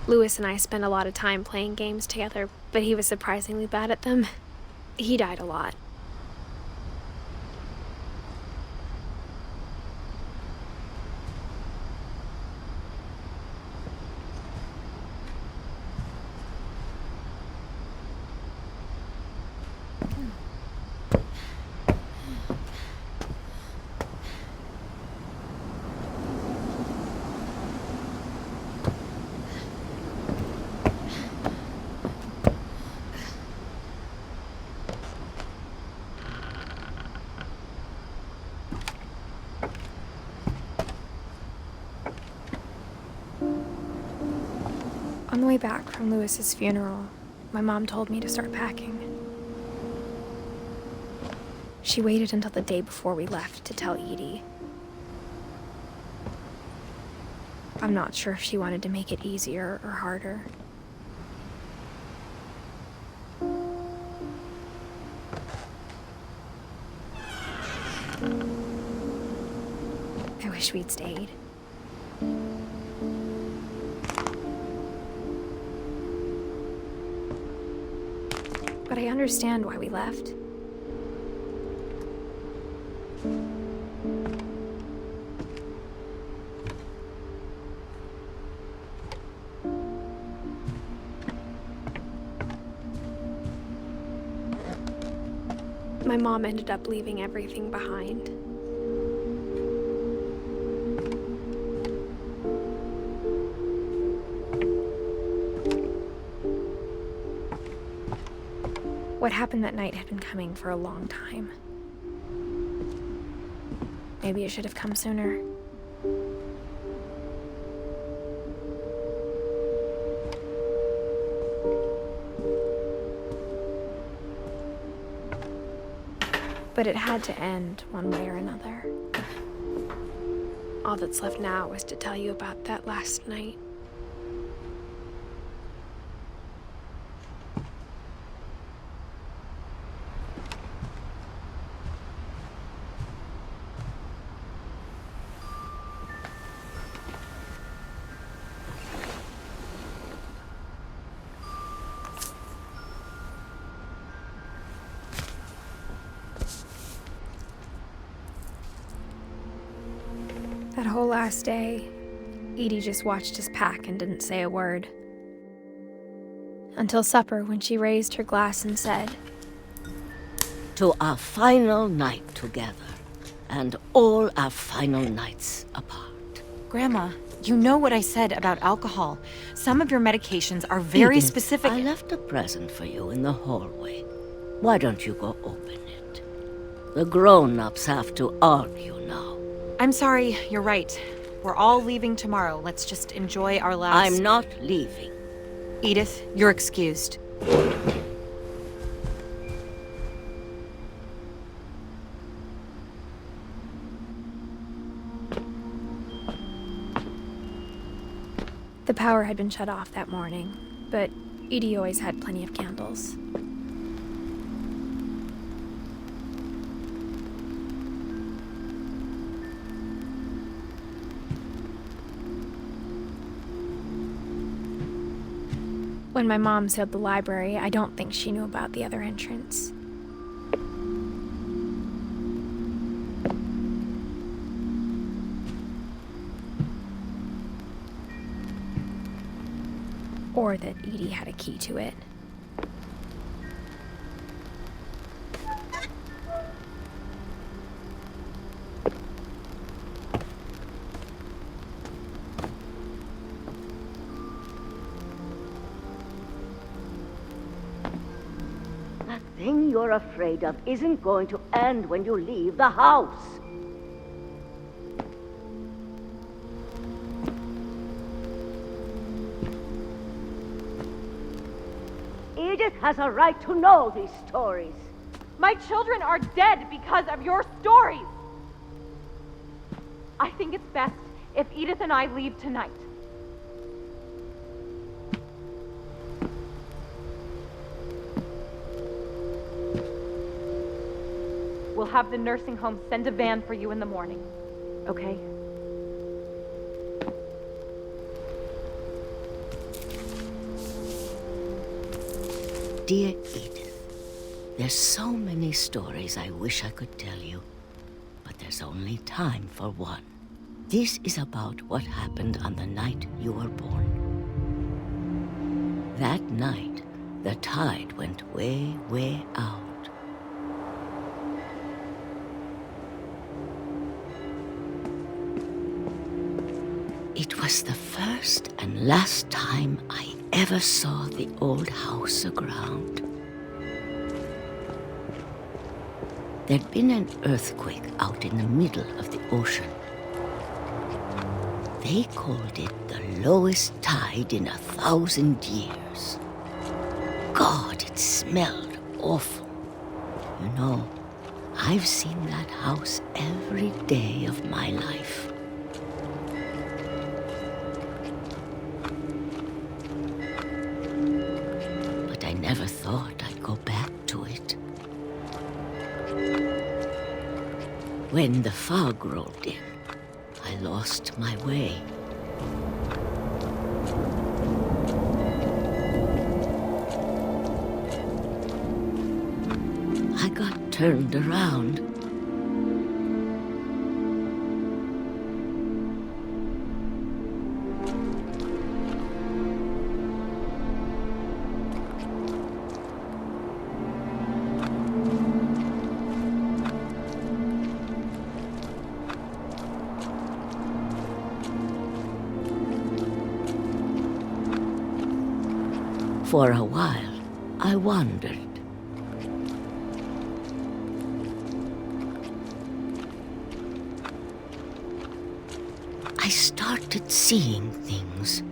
Lewis and I spent a lot of time playing games together, but he was surprisingly bad at them. He died a lot. On the way back from Lewis's funeral, my mom told me to start packing. She waited until the day before we left to tell Edie. I'm not sure if she wanted to make it easier or harder. I wish we'd stayed. But I understand why we left. My mom ended up leaving everything behind. What happened that night had been coming for a long time. Maybe it should have come sooner. But it had to end one way or another. All that's left now is to tell you about that last night. That whole last day, Edie just watched us pack and didn't say a word. Until supper, when she raised her glass and said, "To our final night together, and all our final nights apart." Grandma, you know what I said about alcohol. Some of your medications are very Edith, specific. I left a present for you in the hallway. Why don't you go open it? The grown-ups have to argue now. I'm sorry, you're right. We're all leaving tomorrow. Let's just enjoy our last... I'm not leaving. Edith, you're excused. The power had been shut off that morning, but Edie always had plenty of candles. When my mom sealed the library, I don't think she knew about the other entrance. Or that Edie had a key to it. The thing you're afraid of isn't going to end when you leave the house. Edith has a right to know these stories. My children are dead because of your stories! I think it's best if Edith and I leave tonight. We'll have the nursing home send a van for you in the morning, okay? dear Edith, there's so many stories I wish I could tell you, but there's only time for one. This is about what happened on the night you were born. That night, the tide went way, way out. It was the first and last time I ever saw the old house aground. There'd been an earthquake out in the middle of the ocean. They called it the lowest tide in 1,000 years. God, it smelled awful. You know, I've seen that house every day of my life. But I never thought I'd go back to it. When the fog rolled in, I lost my way. I got turned around. For a while, I wandered. I started seeing things.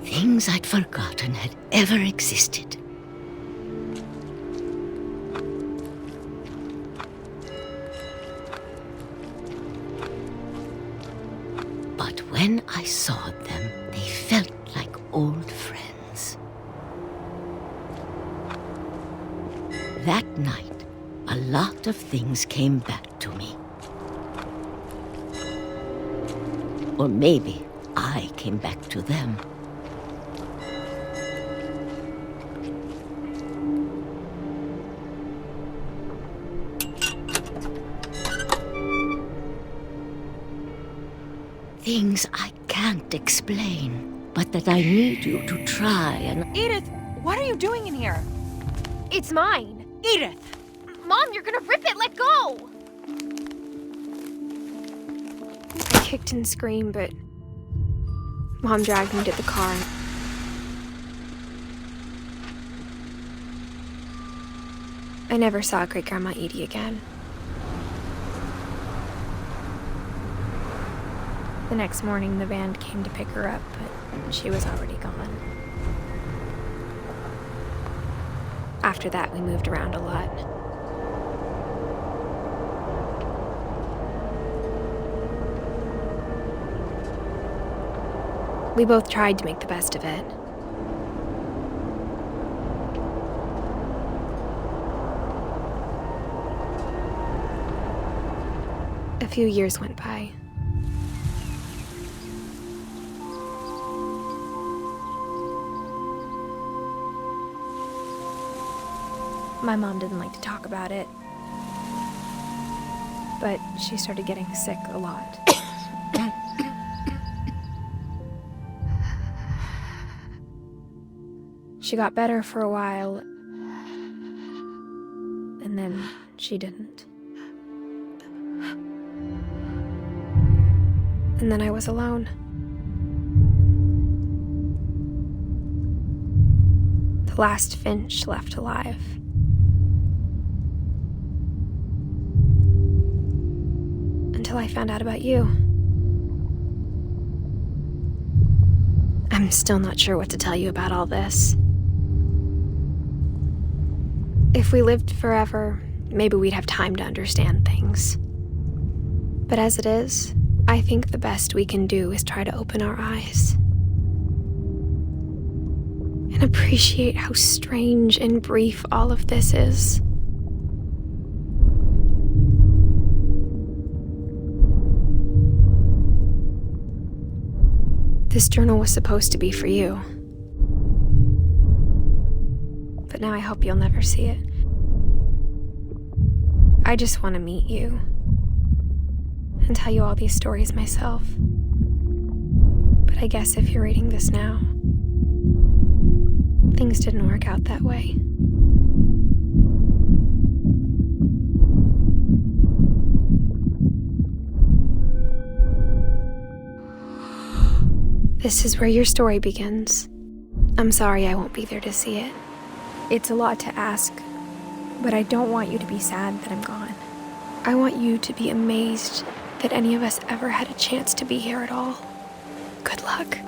Things I'd forgotten had ever existed. But when I saw them, they felt like old friends. That night, a lot of things came back to me. Or maybe I came back to them. Things I can't explain, but that I need you to try and... Edith, what are you doing in here? It's mine. Edith! Mom, you're gonna rip it! Let go! I kicked and screamed, but Mom dragged me to the car. I never saw Great Grandma Edie again. The next morning, the band came to pick her up, but she was already gone. After that, we moved around a lot. We both tried to make the best of it. A few years went by. My mom didn't like to talk about it, but she started getting sick a lot. She got better for a while, and then she didn't. And then I was alone. The last Finch left alive. Until I found out about you. I'm still not sure what to tell you about all this. If we lived forever, maybe we'd have time to understand things. But as it is, I think the best we can do is try to open our eyes. And appreciate how strange and brief all of this is. This journal was supposed to be for you. But now I hope you'll never see it. I just want to meet you and tell you all these stories myself. But I guess if you're reading this now, things didn't work out that way. This is where your story begins. I'm sorry I won't be there to see it. It's a lot to ask, but I don't want you to be sad that I'm gone. I want you to be amazed that any of us ever had a chance to be here at all. Good luck.